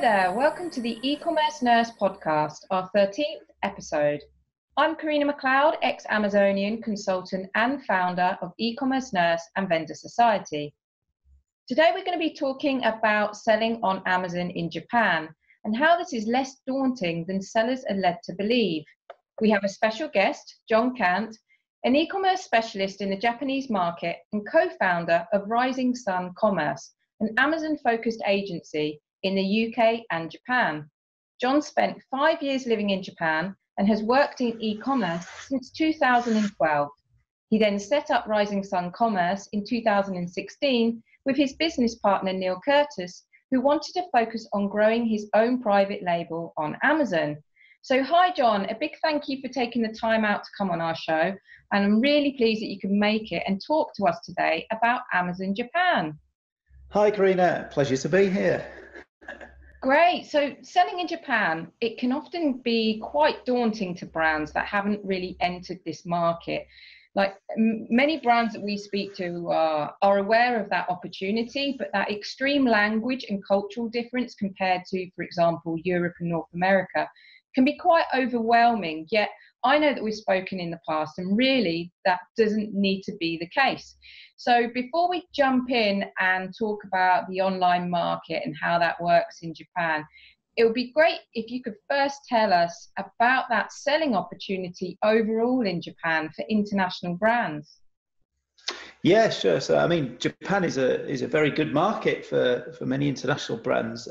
there, welcome to the E-commerce Nurse podcast, our 13th episode. I'm Karina McLeod, ex-Amazonian consultant and founder of E-commerce Nurse and Vendor Society. Today we're going to be talking about selling on Amazon in Japan and how this is less daunting than sellers are led to believe. We have a special guest, John Kant, an e-commerce specialist in the Japanese market and co-founder of Rising Sun Commerce, an Amazon-focused agency in the UK and Japan. John spent 5 years living in Japan and has worked in e-commerce since 2012. He then set up Rising Sun Commerce in 2016 with his business partner Neil Curtis, who wanted to focus on growing his own private label on Amazon. So hi John, a big thank you for taking the time out to come on our show, and I'm really pleased that you can make it and talk to us today about Amazon Japan. Hi Karina, pleasure to be here. Great. So selling in Japan, it can often be quite daunting to brands that haven't really entered this market. Like many brands that we speak to are aware of that opportunity, but that extreme language and cultural difference compared to, for example, Europe and North America can be quite overwhelming. Yet I know that we've spoken in the past, and really that doesn't need to be the case. So before we jump in and talk about the online market and how that works in Japan, it would be great if you could first tell us about that selling opportunity overall in Japan for international brands. Yeah, sure. So I mean, Japan is a very good market for many international brands.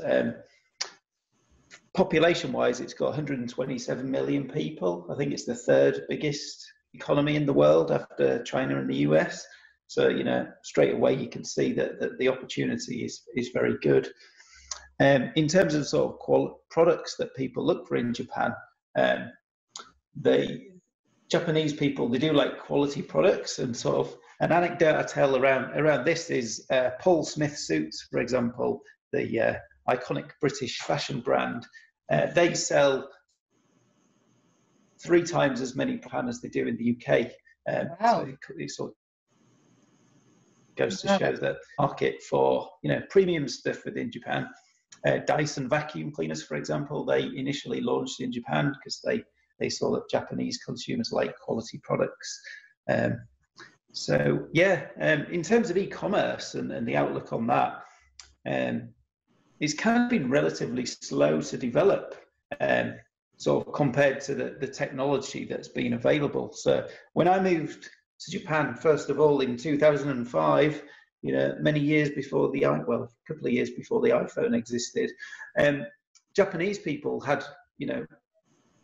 Population-wise, it's got 127 million people. I think it's the third biggest economy in the world after China and the US. So, you know, straight away you can see that the opportunity is very good. In terms of sort of products that people look for in Japan, the Japanese people, they do like quality products, and sort of an anecdote I tell around this is Paul Smith suits, for example, the iconic British fashion brand. They sell 3 times as many Japan as they do in the UK. Wow. So it sort of goes to show that market for, you know, premium stuff within Japan. Dyson vacuum cleaners, for example, they initially launched in Japan because they saw that Japanese consumers like quality products. So yeah, in terms of e-commerce and the outlook on that, it's kind of been relatively slow to develop, sort of compared to the technology that's been available. So when I moved to Japan, first of all, in 2005, you know, many years before a couple of years before the iPhone existed, Japanese people had, you know,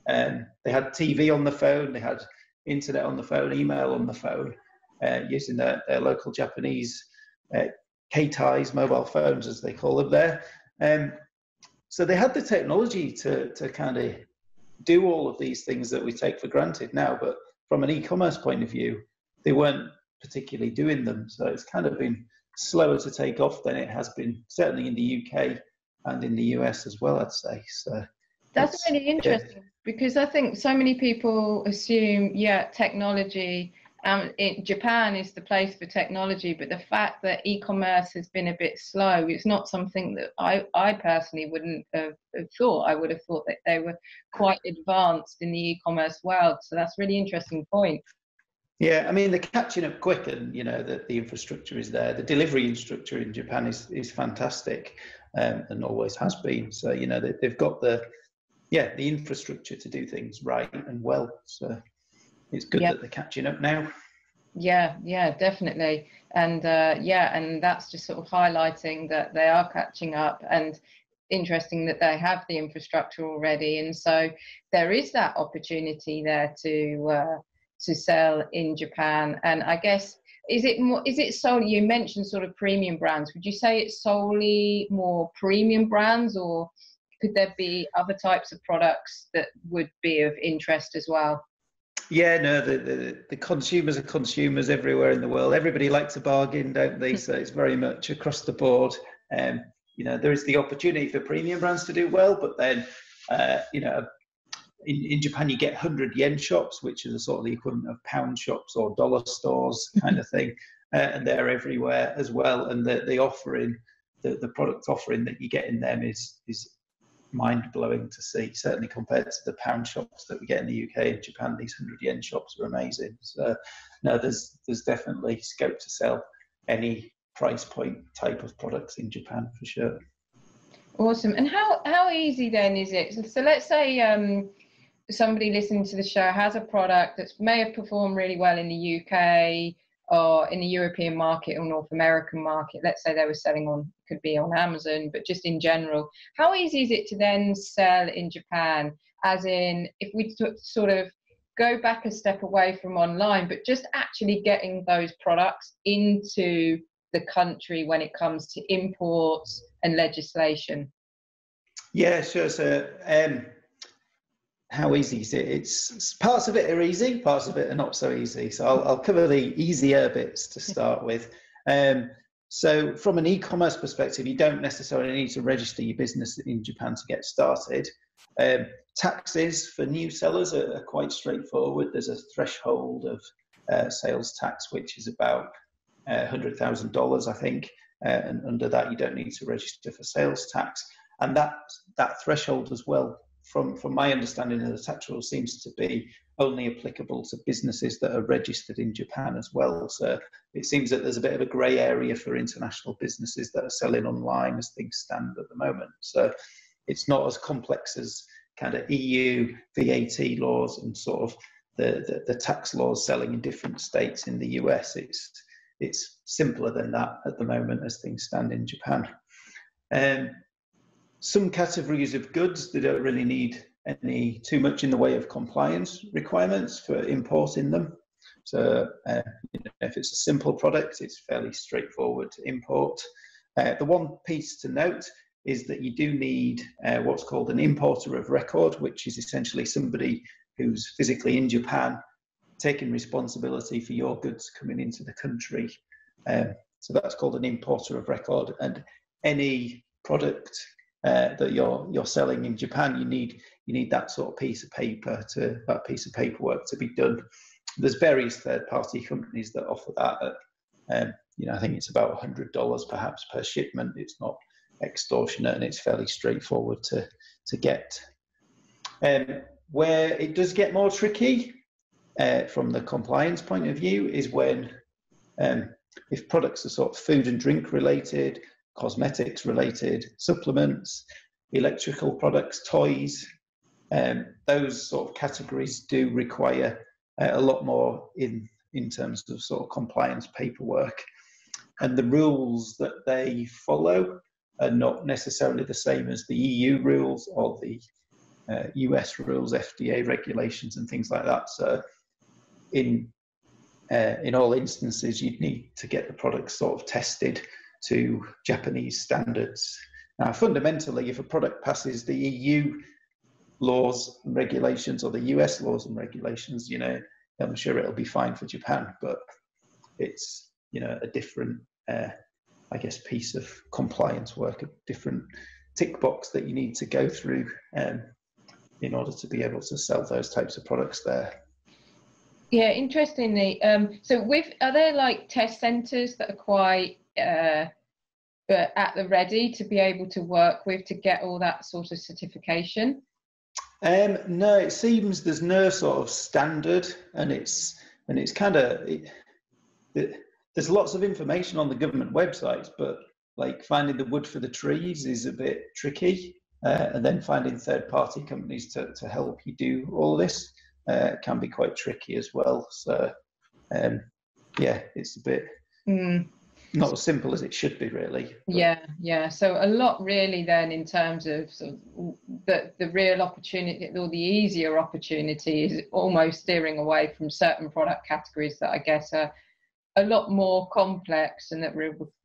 they had TV on the phone, they had internet on the phone, email on the phone, using their local Japanese keitais, mobile phones as they call them there. So they had the technology to kind of do all of these things that we take for granted now, but from an e-commerce point of view, they weren't particularly doing them. So it's kind of been slower to take off than it has been, certainly in the UK and in the US as well, I'd say. So that's really interesting, because I think so many people assume, technology, Japan is the place for technology, but the fact that e-commerce has been a bit slow, it's not something that I personally wouldn't have thought. I would have thought that they were quite advanced in the e-commerce world. So that's a really interesting point. Yeah, I mean, they're catching up quick, and you know that the infrastructure is there. The delivery infrastructure in Japan is fantastic, and always has been. So you know they've got the infrastructure to do things right and well. So it's good that they're catching up now. Yeah, definitely. And and that's just sort of highlighting that they are catching up, and interesting that they have the infrastructure already. And so there is that opportunity there to sell in Japan. And I guess, is it solely, you mentioned sort of premium brands, would you say it's solely more premium brands, or could there be other types of products that would be of interest as well? Yeah, no, the consumers are consumers everywhere in the world. Everybody likes a bargain, don't they? So it's very much across the board. You know, there is the opportunity for premium brands to do well, but then, you know, in Japan, you get 100 yen shops, which is a sort of the equivalent of pound shops or dollar stores kind of thing. And they're everywhere as well. And the offering, the product offering that you get in them is mind-blowing to see, certainly compared to the pound shops that we get in the UK and Japan. These 100 yen shops are amazing. So no, there's definitely scope to sell any price point type of products in Japan for sure. Awesome. And how easy then is it? So let's say somebody listening to the show has a product that may have performed really well in the UK or in the European market or North American market. Let's say they were selling on, could be on Amazon, but just in general, how easy is it to then sell in Japan? As in, if we sort of go back a step away from online, but just actually getting those products into the country when it comes to imports and legislation? Yeah, sure. So how easy is it? It's parts of it are easy, parts of it are not so easy. So I'll cover the easier bits to start with. So from an e-commerce perspective, you don't necessarily need to register your business in Japan to get started. Taxes for new sellers are quite straightforward. There's a threshold of sales tax, which is about $100,000, I think. And under that, you don't need to register for sales tax. And that threshold as well, from my understanding of the tax rule, seems to be only applicable to businesses that are registered in Japan as well. So it seems that there's a bit of a grey area for international businesses that are selling online as things stand at the moment. So it's not as complex as kind of EU VAT laws and sort of the tax laws selling in different states in the US. It's simpler than that at the moment as things stand in Japan. Some categories of goods, they don't really need too much in the way of compliance requirements for importing them. So if it's a simple product, it's fairly straightforward to import. The one piece to note is that you do need what's called an importer of record, which is essentially somebody who's physically in Japan taking responsibility for your goods coming into the country. So that's called an importer of record, and any product that you're selling in Japan, you need that sort of piece of paperwork to be done. There's various third-party companies that offer that at, I think it's about $100 perhaps per shipment. It's not extortionate and it's fairly straightforward to get. Where it does get more tricky from the compliance point of view is when if products are sort of food and drink related, cosmetics related, supplements, electrical products, toys, those sort of categories do require a lot more in terms of sort of compliance paperwork. And the rules that they follow are not necessarily the same as the EU rules or the US rules, FBA regulations and things like that. So in all instances, you'd need to get the products sort of tested to Japanese standards. Now, fundamentally, if a product passes the EU laws and regulations or the US laws and regulations, I'm sure it'll be fine for Japan, but it's, a different, piece of compliance work, a different tick box that you need to go through in order to be able to sell those types of products there. Yeah, interestingly, so are there like test centres that are quite at the ready to be able to work with to get all that sort of certification? No, it seems there's no sort of standard, and it's kind of there's lots of information on the government websites, but like finding the wood for the trees is a bit tricky, and then finding third-party companies to help you do all this can be quite tricky as well. So it's a bit not as simple as it should be, really. But. Yeah. So a lot really then in terms of, sort of the real opportunity or the easier opportunity is almost steering away from certain product categories that I guess are a lot more complex and that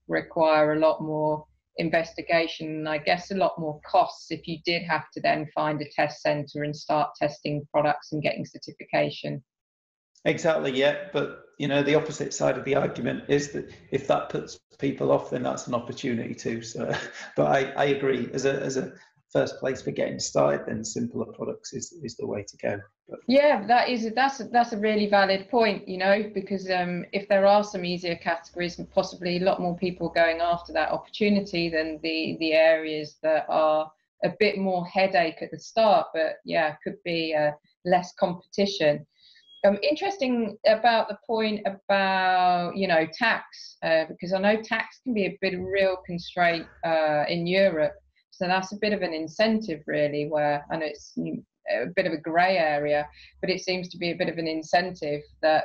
require a lot more investigation and I guess a lot more costs if you did have to then find a test centre and start testing products and getting certification. Exactly, yeah. But the opposite side of the argument is that if that puts people off, then that's an opportunity too. So, but I agree. As a first place for getting started, then simpler products is the way to go. But. Yeah, that's a really valid point. Because if there are some easier categories and possibly a lot more people going after that opportunity than the areas that are a bit more headache at the start, but yeah, could be less competition. Interesting about the point about, you know, tax, because I know tax can be a bit of real constraint in Europe. So that's a bit of an incentive, really, where I know it's a bit of a grey area, but it seems to be a bit of an incentive that,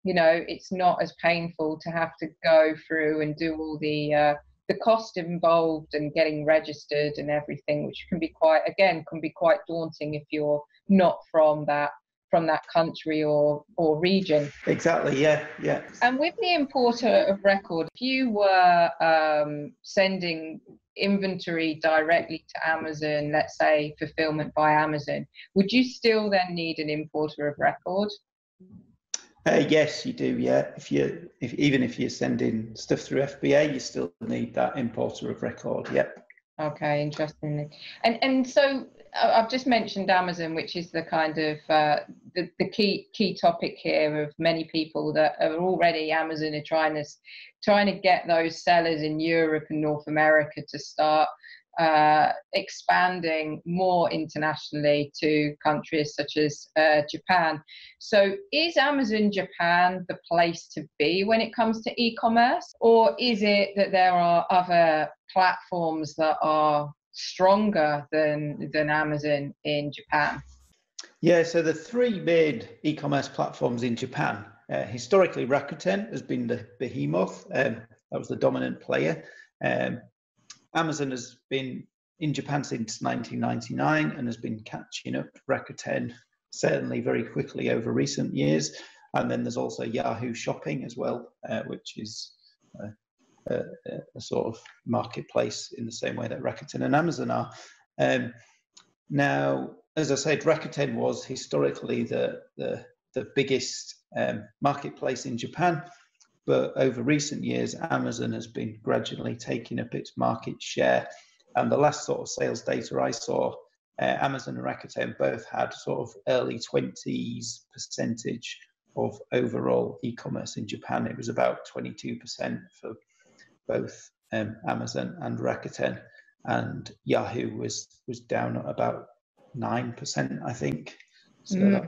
you know, it's not as painful to have to go through and do all the cost involved and getting registered and everything, which can be quite daunting if you're not from that country or region. Exactly, yeah. And with the importer of record, if you were sending inventory directly to Amazon, let's say fulfillment by Amazon, would you still then need an importer of record? Yes, you do. Yeah, even if you're sending stuff through FBA, you still need that importer of record. Yep. Okay, interesting. And so I've just mentioned Amazon, which is the kind of the key topic here of many people that are already Amazon are trying to get those sellers in Europe and North America to start expanding more internationally to countries such as Japan. So is Amazon Japan the place to be when it comes to e-commerce, or is it that there are other platforms that are stronger than Amazon in Japan? Yeah, so the three main e-commerce platforms in Japan, historically Rakuten has been the behemoth, that was the dominant player. Amazon has been in Japan since 1999 and has been catching up Rakuten certainly very quickly over recent years. And then there's also Yahoo Shopping as well, which is a sort of marketplace in the same way that Rakuten and Amazon are. Now, as I said, Rakuten was historically the biggest marketplace in Japan. But over recent years, Amazon has been gradually taking up its market share. And the last sort of sales data I saw, Amazon and Rakuten both had sort of early 20s% of overall e-commerce in Japan. It was about 22% for both Amazon and Rakuten. And Yahoo was down at about 9%, I think. So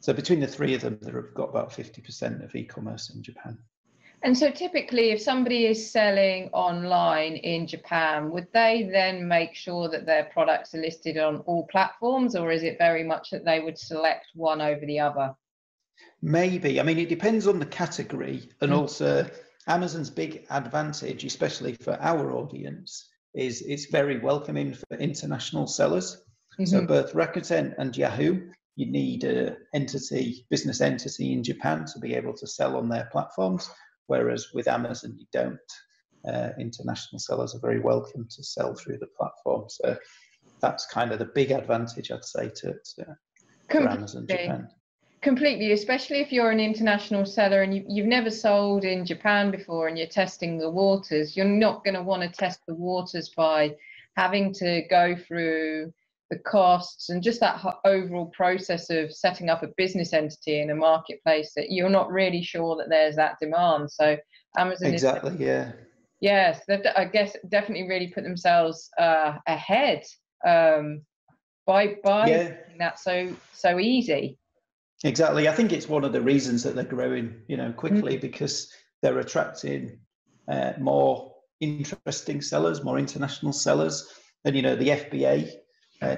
So between the three of them, they've got about 50% of e-commerce in Japan. And so typically, if somebody is selling online in Japan, would they then make sure that their products are listed on all platforms, or is it very much that they would select one over the other? Maybe. I mean, it depends on the category. And also, Amazon's big advantage, especially for our audience, is it's very welcoming for international sellers. So both Rakuten and Yahoo, you need a business entity in Japan to be able to sell on their platforms, whereas with Amazon you don't. International sellers are very welcome to sell through the platform. So that's kind of the big advantage, I'd say, for Amazon Japan. Completely, especially if you're an international seller and you've never sold in Japan before and you're testing the waters. You're not going to want to test the waters by having to go through the costs and just that overall process of setting up a business entity in a marketplace that you're not really sure that there's that demand. So Amazon yes, they've, I guess, definitely really put themselves ahead by making that so easy. Exactly. I think it's one of the reasons that they're growing, quickly, because they're attracting more interesting sellers, more international sellers, and the FBA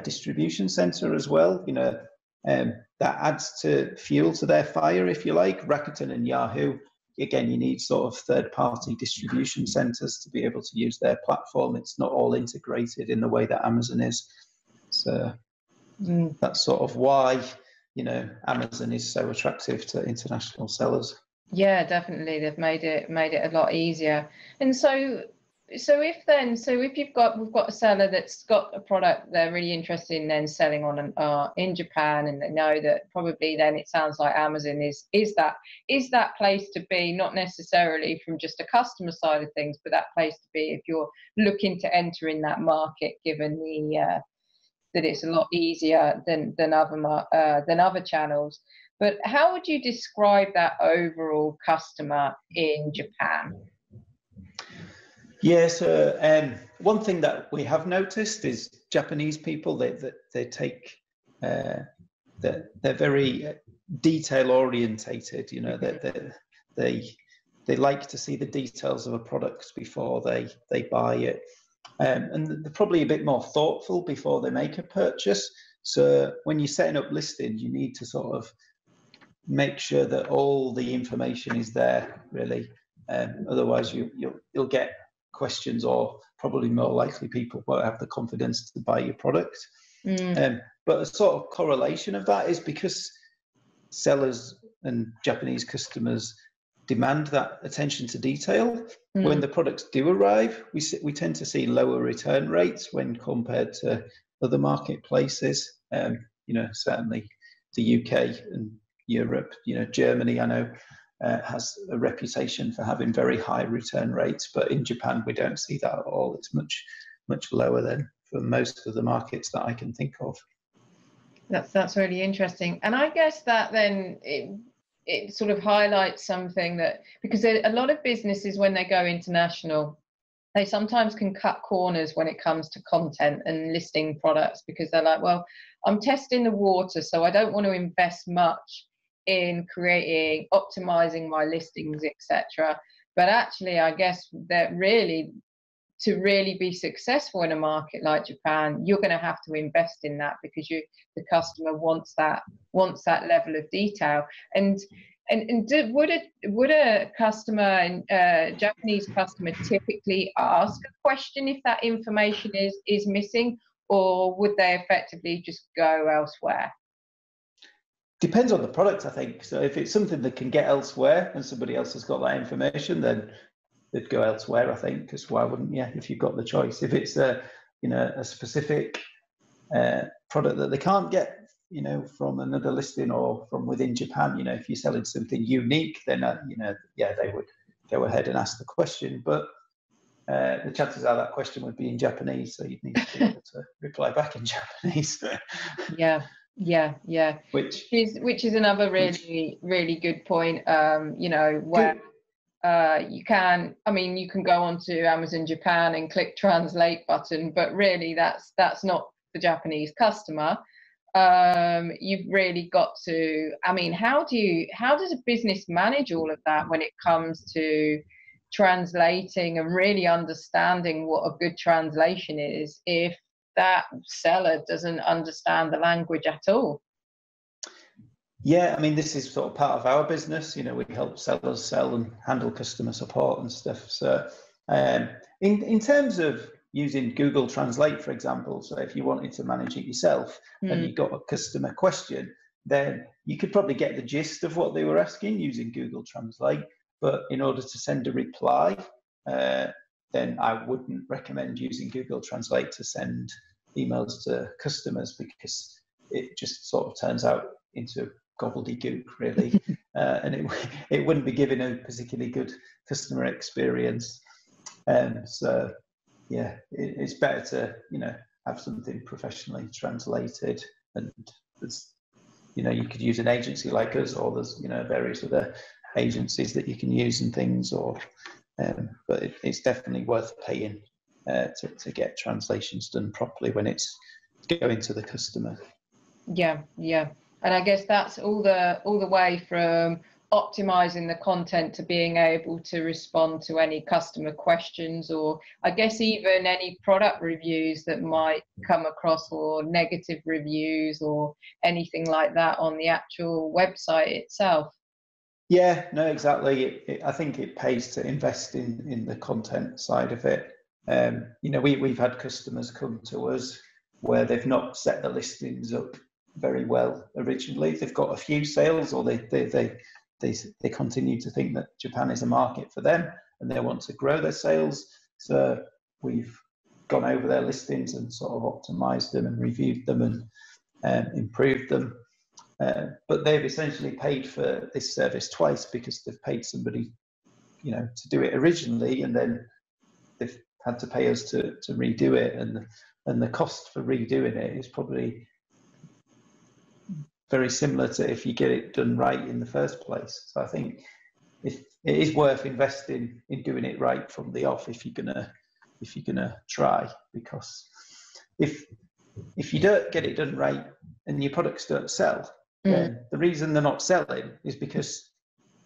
distribution center as well. That adds to fuel to their fire, if you like. Rakuten and Yahoo, again, you need sort of third-party distribution centers to be able to use their platform. It's not all integrated in the way that Amazon is. So that's sort of why Amazon is so attractive to international sellers. Yeah, definitely. They've made it a lot easier. And so if we've got a seller that's got a product they're really interested in then selling on in Japan, and they know that probably then it sounds like Amazon is that place to be, not necessarily from just a customer side of things, but that place to be if you're looking to enter in that market, given that it's a lot easier than other channels. But how would you describe that overall customer in Japan? Yeah, so one thing that we have noticed is Japanese people, they take, they're very detail orientated, you know, they like to see the details of a product before they buy it. And they're probably a bit more thoughtful before they make a purchase. So when you're setting up listings, you need to sort of make sure that all the information is there, really. Otherwise, you'll get questions, or probably more likely people won't have the confidence to buy your product. But a sort of correlation of that is because sellers and Japanese customers demand that attention to detail. When the products do arrive, we tend to see lower return rates when compared to other marketplaces. You know, certainly the UK and Europe, you know, Germany, I know, has a reputation for having very high return rates, but in Japan we don't see that at all. It's much lower than for most of the markets that I can think of. That's really interesting, and I guess that then it sort of highlights something that, because a lot of businesses, when they go international, they sometimes can cut corners when it comes to content and listing products, because they're like, well, I'm testing the water, so I don't want to invest much in optimizing my listings, etc. But actually, I guess that really, to really be successful in a market like Japan, you're going to have to invest in that, because the customer wants that level of detail. And would a customer, Japanese customer, typically ask a question if that information is missing, or would they effectively just go elsewhere? Depends on the product, I think. So if it's something that can get elsewhere and somebody else has got that information, then they'd go elsewhere, I think, because why wouldn't you, if you've got the choice? If it's a specific product that they can't get, you know, from another listing or from within Japan, you know, if you're selling something unique, then you know, yeah, they would go ahead and ask the question. But the chances are that question would be in Japanese, so you'd need to be able to reply back in Japanese. Yeah. Which is another really good point. You know, where you can go onto Amazon Japan and click translate button, but really that's not the Japanese customer. You've really got to, I mean, how does a business manage all of that when it comes to translating and really understanding what a good translation is if that seller doesn't understand the language at all? Yeah, I mean, this is sort of part of our business. You know, we help sellers sell and handle customer support and stuff. So in terms of using Google Translate, for example, so if you wanted to manage it yourself and you got a customer question, then you could probably get the gist of what they were asking using Google Translate. But in order to send a reply, then I wouldn't recommend using Google Translate to send emails to customers, because it just sort of turns out into gobbledygook, really, and it wouldn't be giving a particularly good customer experience. So yeah, it's better to, you know, have something professionally translated, and you know, you could use an agency like us, or there's, you know, various other agencies that you can use and things, or but it's definitely worth paying to get translations done properly when it's going to the customer. Yeah, and I guess that's all the way from optimizing the content to being able to respond to any customer questions, or I guess even any product reviews that might come across, or negative reviews or anything like that on the actual website itself. Yeah, no, exactly. I think it pays to invest in the content side of it. You know, we've had customers come to us where they've not set the listings up very well originally. They've got a few sales, or they continue to think that Japan is a market for them and they want to grow their sales. So we've gone over their listings and sort of optimized them and reviewed them and improved them. But they've essentially paid for this service twice, because they've paid somebody, you know, to do it originally, and then they've had to pay us to redo it, and the cost for redoing it is probably very similar to if you get it done right in the first place. So I think it is worth investing in doing it right from the off if you're gonna try, because if you don't get it done right and your products don't sell, then the reason they're not selling is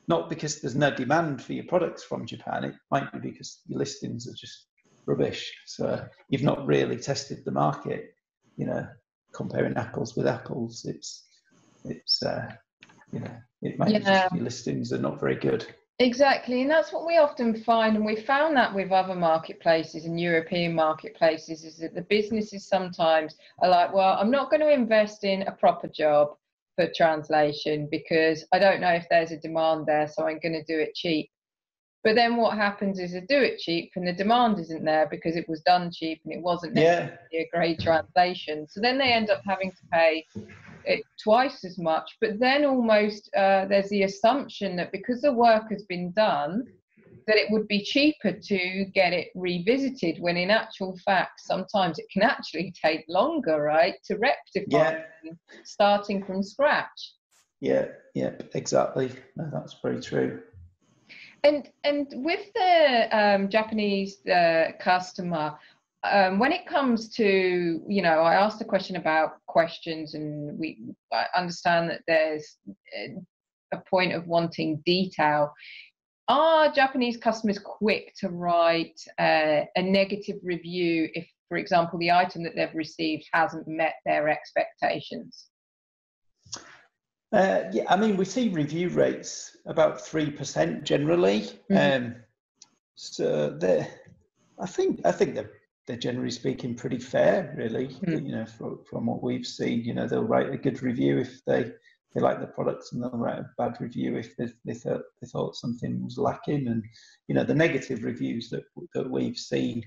not because there's no demand for your products from Japan. It might be because your listings are just rubbish. So you've not really tested the market. Comparing apples with apples, it's it might be just your listings are not very good. Exactly, and that's what we often find, and we found that with other marketplaces and European marketplaces, is that the businesses sometimes are like, well, I'm not going to invest in a proper job for translation because I don't know if there's a demand there, so I'm going to do it cheap. But then what happens is they do it cheap and the demand isn't there because it was done cheap and it wasn't necessarily a great translation. So then they end up having to pay it twice as much. But then almost there's the assumption that because the work has been done, that it would be cheaper to get it revisited, when in actual fact, sometimes it can actually take longer, right, to rectify starting from scratch. Yeah, exactly. No, that's very true. And with the Japanese customer, when it comes to, I asked a question about questions, and I understand that there's a point of wanting detail. Are Japanese customers quick to write a negative review if, for example, the item that they've received hasn't met their expectations? I mean, we see review rates about 3% generally. So I think they're generally speaking pretty fair, really. From what we've seen, they'll write a good review if they like the products, and they'll write a bad review if they thought something was lacking. And the negative reviews that we've seen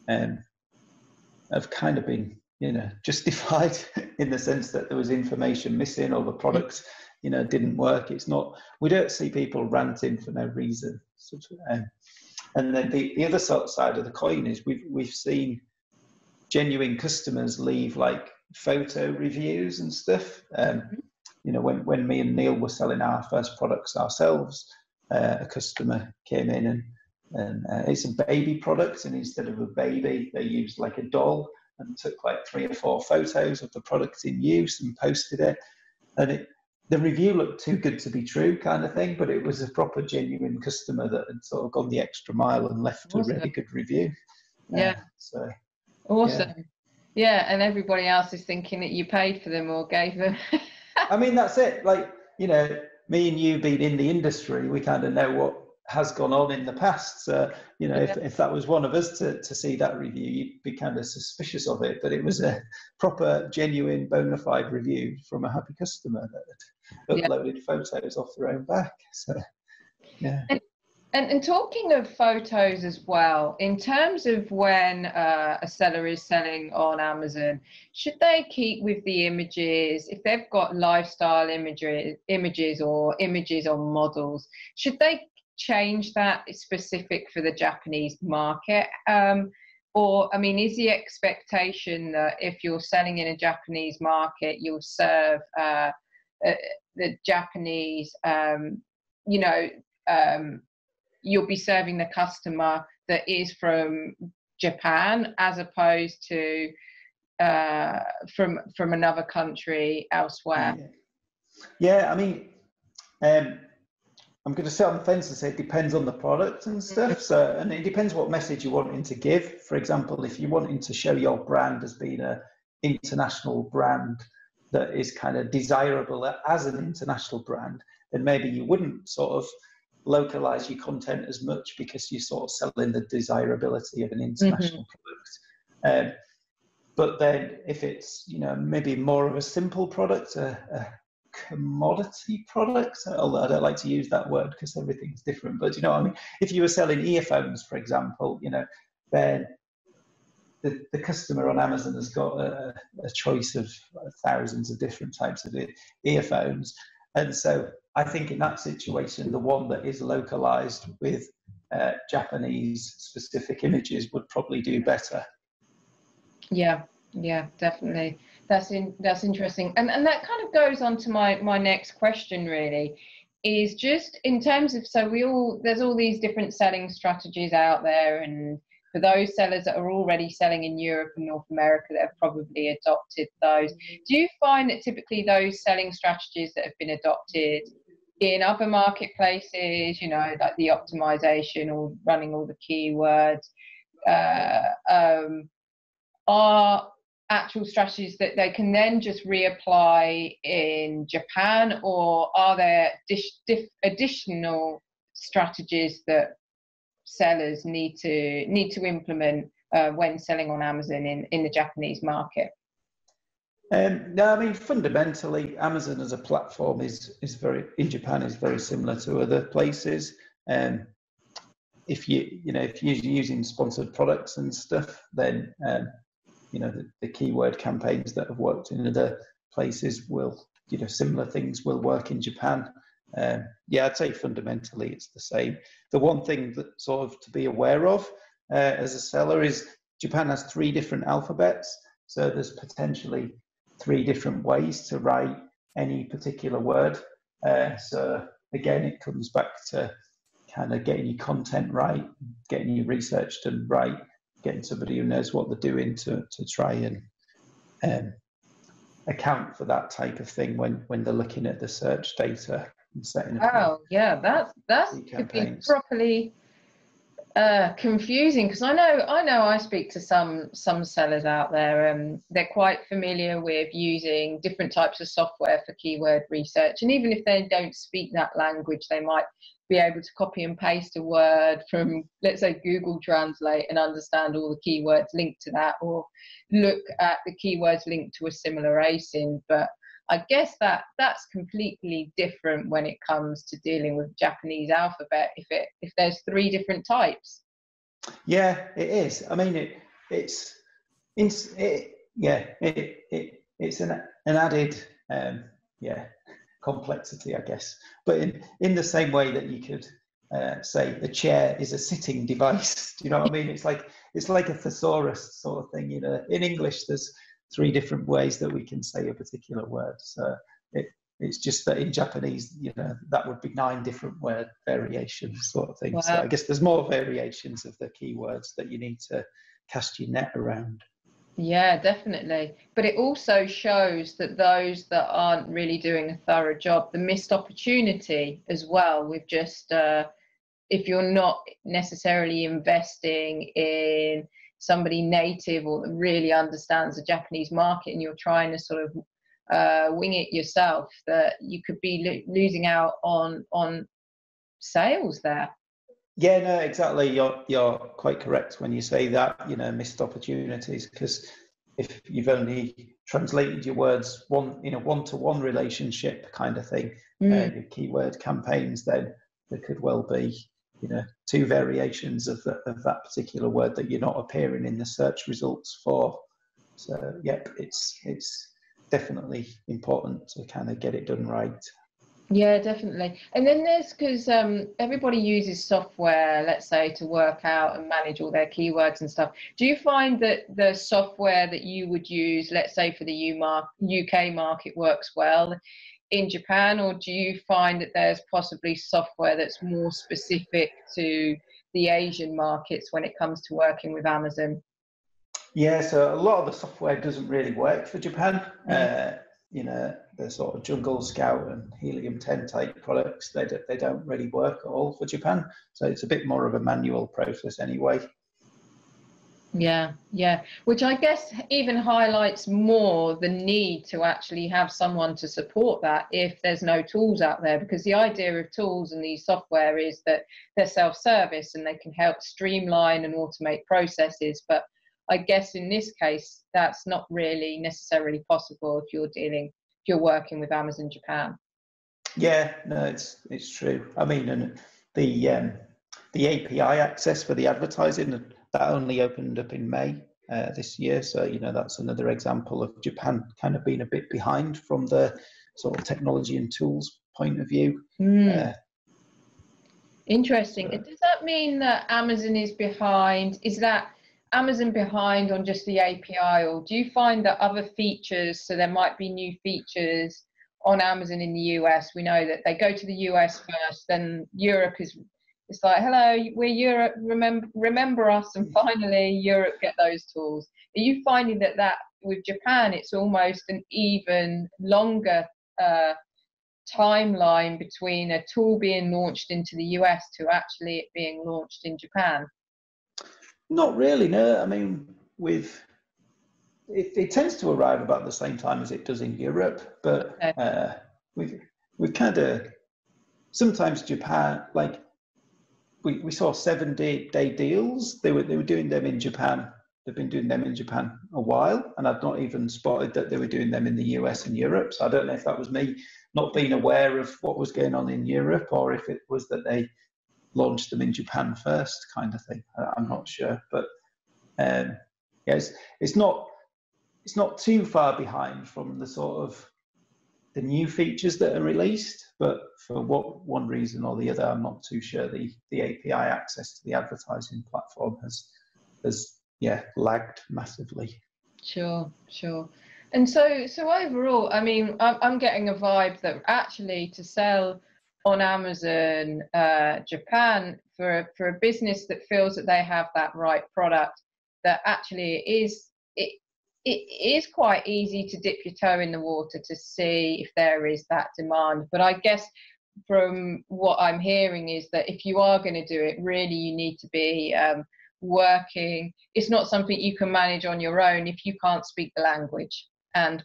have kind of been justified in the sense that there was information missing, or the product didn't work. We don't see people ranting for no reason. And then the other side of the coin is we've seen genuine customers leave like photo reviews and stuff. When me and Neil were selling our first products ourselves, a customer came in and it's a baby product, and instead of a baby, they used like a doll and took like 3 or 4 photos of the product in use and posted it. And the review looked too good to be true, kind of thing, but it was a proper genuine customer that had sort of gone the extra mile and left a really good review. So awesome. Yeah, and everybody else is thinking that you paid for them or gave them. I mean, that's it. Like, me and you being in the industry, we kind of know what has gone on in the past. So, if that was one of us to see that review, you'd be kind of suspicious of it. But it was a proper, genuine, bona fide review from a happy customer that had uploaded photos off their own back. So, yeah. And talking of photos as well, in terms of when a seller is selling on Amazon, should they keep with the images? If they've got lifestyle images or images on models, should they change that specific for the Japanese market? Or, I mean, is the expectation that if you're selling in a Japanese market, you'll serve the Japanese, you'll be serving the customer that is from Japan as opposed to from another country elsewhere? I mean, I'm going to sit on the fence and say it depends on the product and stuff. So, and it depends what message you're wanting to give. For example, if you're wanting to show your brand as being an international brand that is kind of desirable as an international brand, then maybe you wouldn't sort of localize your content as much, because you're sort of selling the desirability of an international product. But then if it's, maybe more of a simple product, a commodity product, although I don't like to use that word because everything's different, but I mean, if you were selling earphones, for example, then the customer on Amazon has got a choice of thousands of different types of earphones. And so I think in that situation, the one that is localized with Japanese specific images would probably do better. Yeah, definitely. That's interesting. And that kind of goes on to my next question, really. is just in terms of, so there's all these different selling strategies out there, and for those sellers that are already selling in Europe and North America that have probably adopted those, do you find that typically those selling strategies that have been adopted in other marketplaces, you know, like the optimization or running all the keywords, are actual strategies that they can then just reapply in Japan, or are there additional strategies that sellers need to implement when selling on Amazon in the Japanese market? No, I mean, fundamentally, Amazon as a platform is very, in Japan, is very similar to other places. If you're using sponsored products and stuff, then the keyword campaigns that have worked in other places will, similar things will work in Japan. I'd say fundamentally it's the same. The one thing that sort of to be aware of as a seller is Japan has 3 different alphabets, so there's potentially 3 different ways to write any particular word. So again, it comes back to kind of getting your content right, getting your research done right, getting somebody who knows what they're doing to try and account for that type of thing when they're looking at the search data and setting up. Oh yeah, that's could be properly confusing, because I know I speak to some sellers out there, and they're quite familiar with using different types of software for keyword research, and even if they don't speak that language, they might be able to copy and paste a word from, let's say, Google Translate and understand all the keywords linked to that, or look at the keywords linked to a similar ASIN. But I guess that's completely different when it comes to dealing with Japanese alphabet, if there's 3 different types. Yeah, it is. I mean, it's an added complexity, I guess. But in the same way that you could say a chair is a sitting device, do you know what I mean? It's like a thesaurus sort of thing. In English, there's 3 different ways that we can say a particular word. So it's just that in Japanese, that would be 9 different word variations sort of thing. Wow. So I guess there's more variations of the keywords that you need to cast your net around. Yeah, definitely. But it also shows that those that aren't really doing a thorough job, the missed opportunity as well, with just if you're not necessarily investing in somebody native or that really understands the Japanese market, and you're trying to sort of wing it yourself, that you could be losing out on sales there. Yeah, no, exactly. You're quite correct when you say that, missed opportunities, because if you've only translated your words in a one-to-one relationship kind of thing, your keyword campaigns, then there could well be, 2 variations of that particular word that you're not appearing in the search results for. So, yep, it's definitely important to kind of get it done right. Yeah, definitely. And then there's, because everybody uses software, let's say, to work out and manage all their keywords and stuff. Do you find that the software that you would use, let's say, for the UK market works well in Japan, or do you find that there's possibly software that's more specific to the Asian markets when it comes to working with Amazon? Yeah, so a lot of the software doesn't really work for Japan. The sort of Jungle Scout and Helium 10 type products, they don't really work at all for Japan. So it's a bit more of a manual process anyway. Yeah, which I guess even highlights more the need to actually have someone to support that if there's no tools out there, because the idea of tools and these software is that they're self-service and they can help streamline and automate processes. But I guess in this case, that's not really necessarily possible if you're working with Amazon Japan. Yeah, no, it's true. I mean, and the API access for the advertising, that only opened up in May this year. So, that's another example of Japan kind of being a bit behind from the sort of technology and tools point of view. Interesting. Does that mean that Amazon is behind? Is that Amazon behind on just the API, or do you find that other features, so there might be new features on Amazon in the US, we know that they go to the US first, then Europe is, it's like, hello, we're Europe, remember us, and finally Europe get those tools. Are you finding that with Japan, it's almost an even longer timeline between a tool being launched into the US to actually it being launched in Japan? Not really, no. I mean, it tends to arrive about the same time as it does in Europe, but we've kind of, sometimes Japan, like we saw 7-day deals. They were doing them in Japan. They've been doing them in Japan a while, and I've not even spotted that they were doing them in the US and Europe. So I don't know if that was me not being aware of what was going on in Europe, or if it was that they launched them in Japan first, kind of thing. I'm not sure, but it's not too far behind from the sort of the new features that are released, but for one reason or the other, I'm not too sure. The API access to the advertising platform has lagged massively. Sure. And so overall, I mean, I'm getting a vibe that actually to sell on Amazon Japan for a business that feels that they have that right product, that actually it is quite easy to dip your toe in the water to see if there is that demand. But I guess from what I'm hearing is that if you are going to do it, really you need to be working. It's not something you can manage on your own if you can't speak the language,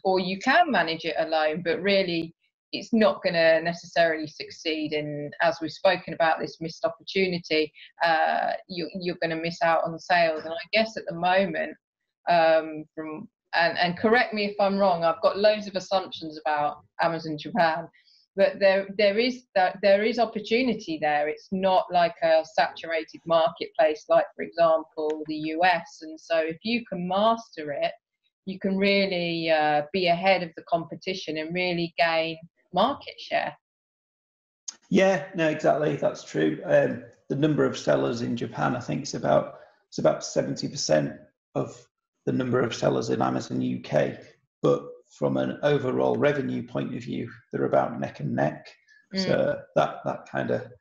or you can manage it alone, but really it's not going to necessarily succeed. And as we've spoken about this missed opportunity, you're going to miss out on sales. And I guess at the moment, and correct me if I'm wrong, I've got loads of assumptions about Amazon Japan, but there is opportunity there. It's not like a saturated marketplace like, for example, the US. And so if you can master it, you can really be ahead of the competition and really gain market share. Yeah, no, exactly. That's true. The number of sellers in Japan, I think it's about 70% of the number of sellers in Amazon UK, but from an overall revenue point of view, they're about neck and neck. So that kind of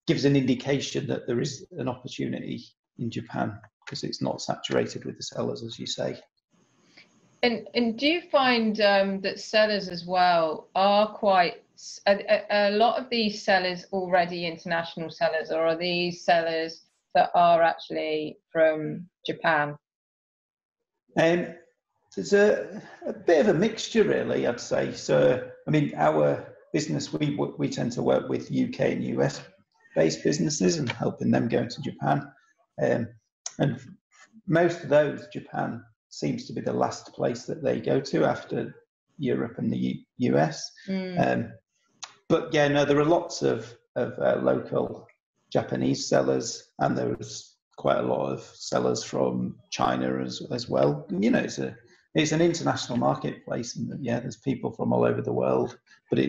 gives an indication that there is an opportunity in Japan because it's not saturated with the sellers, as you say. And do you find that sellers as well are quite, a lot of these sellers already international sellers, or are these sellers that are actually from Japan? There's a bit of a mixture, really, I'd say. So, I mean, our business, we tend to work with UK and US based businesses and helping them go to Japan. And most of those, Japan seems to be the last place that they go to after Europe and the US. But yeah, no, there are lots of local Japanese sellers, and there's quite a lot of sellers from China as well. You know, it's an international marketplace, and yeah, there's people from all over the world. But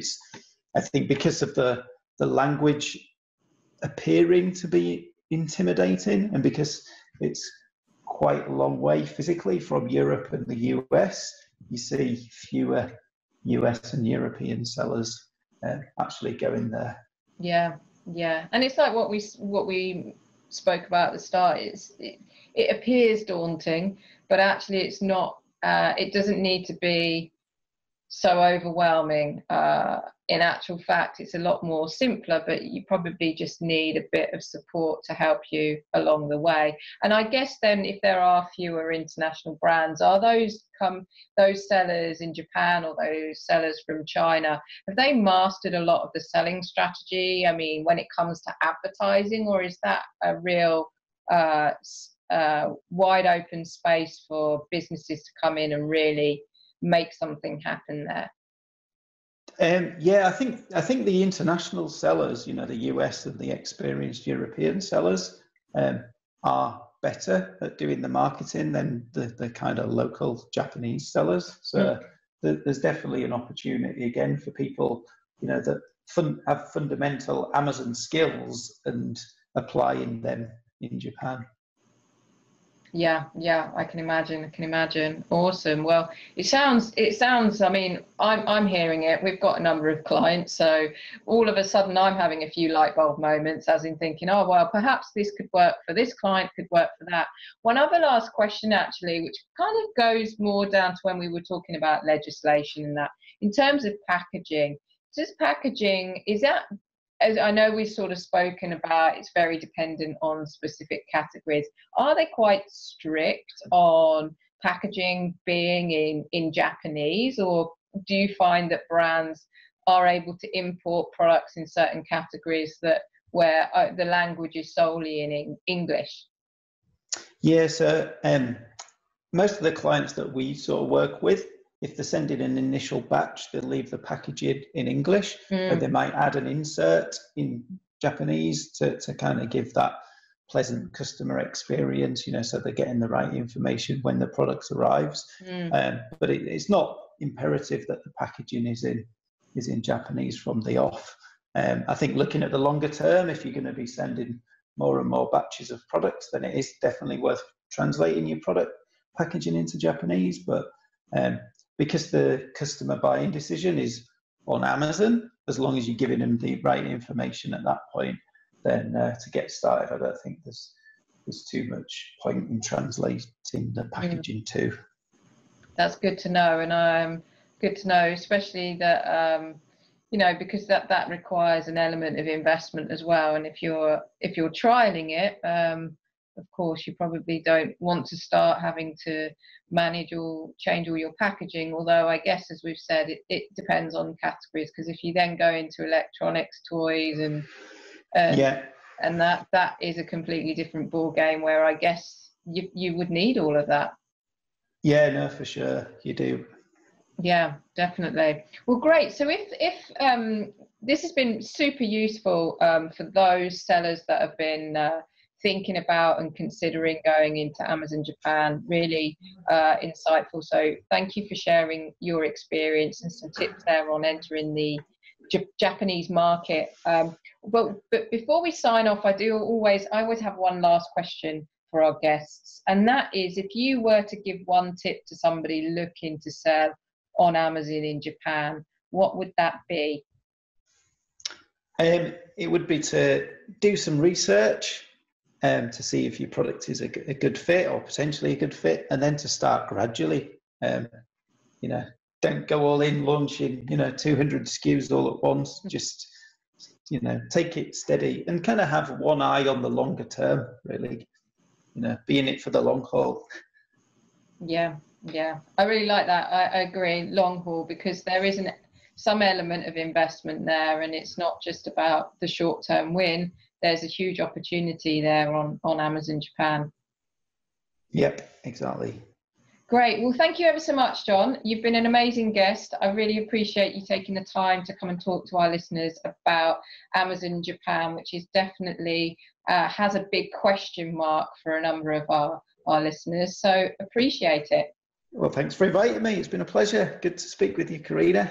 I think because of the language appearing to be intimidating, and because it's quite a long way physically from Europe and the US, you see fewer US and European sellers actually going there. Yeah, and it's like what we spoke about at the start. It appears daunting, but actually it's not. It doesn't need to be so overwhelming. In actual fact, it's a lot more simpler, but you probably just need a bit of support to help you along the way. And I guess then if there are fewer international brands, are those sellers in Japan or those sellers from China, have they mastered a lot of the selling strategy? I mean, when it comes to advertising, or is that a real wide open space for businesses to come in and really make something happen there? Yeah, I think the international sellers, you know, the US and the experienced European sellers, are better at doing the marketing than the kind of local Japanese sellers. So there's definitely an opportunity again for people, you know, that have fundamental Amazon skills and applying them in Japan. Yeah, I can imagine. I can imagine. Awesome. Well, it sounds, I mean, I'm hearing it. We've got a number of clients, so all of a sudden I'm having a few light bulb moments, as in thinking, oh, well, perhaps this could work for this client, could work for that. One other last question, actually, which kind of goes more down to when we were talking about legislation and that, in terms of packaging, is that, as I know we've sort of spoken about, it's very dependent on specific categories. Are they quite strict on packaging being in Japanese, or do you find that brands are able to import products in certain categories that where the language is solely in English? Yeah, so most of the clients that we sort of work with, if they're sending an initial batch, they'll leave the packaging in English, but they might add an insert in Japanese to kind of give that pleasant customer experience, you know, so they're getting the right information when the product arrives. But it's not imperative that the packaging is in Japanese from the off. I think looking at the longer term, if you're going to be sending more and more batches of products, then it is definitely worth translating your product packaging into Japanese. But because the customer buying decision is on Amazon, as long as you're giving them the right information at that point, then to get started, I don't think there's too much point in translating the packaging too. That's good to know, and good to know, especially that you know, because that requires an element of investment as well. And if you're trialing it, of course, you probably don't want to start having to change all your packaging. Although I guess, as we've said, it depends on categories, because if you then go into electronics, toys, and that is a completely different ball game, where I guess you would need all of that. Yeah, no, for sure, you do. Yeah, definitely. Well, great. So if this has been super useful for those sellers that have been thinking about and considering going into Amazon Japan, really insightful. So thank you for sharing your experience and some tips there on entering the Japanese market. But before we sign off, I always have one last question for our guests, and that is, if you were to give one tip to somebody looking to sell on Amazon in Japan, what would that be? It would be to do some research to see if your product is a good fit or potentially a good fit, and then to start gradually. You know, don't go all in launching 200 SKUs all at once. Just take it steady and kind of have one eye on the longer term, really. Be in it for the long haul. Yeah, I really like that. I agree, long haul, because there is some element of investment there, and it's not just about the short-term win. There's a huge opportunity there on Amazon Japan. Yep, exactly. Great. Well, thank you ever so much, John. You've been an amazing guest. I really appreciate you taking the time to come and talk to our listeners about Amazon Japan, which is definitely has a big question mark for a number of our listeners. So appreciate it. Well, thanks for inviting me. It's been a pleasure. Good to speak with you, Karina.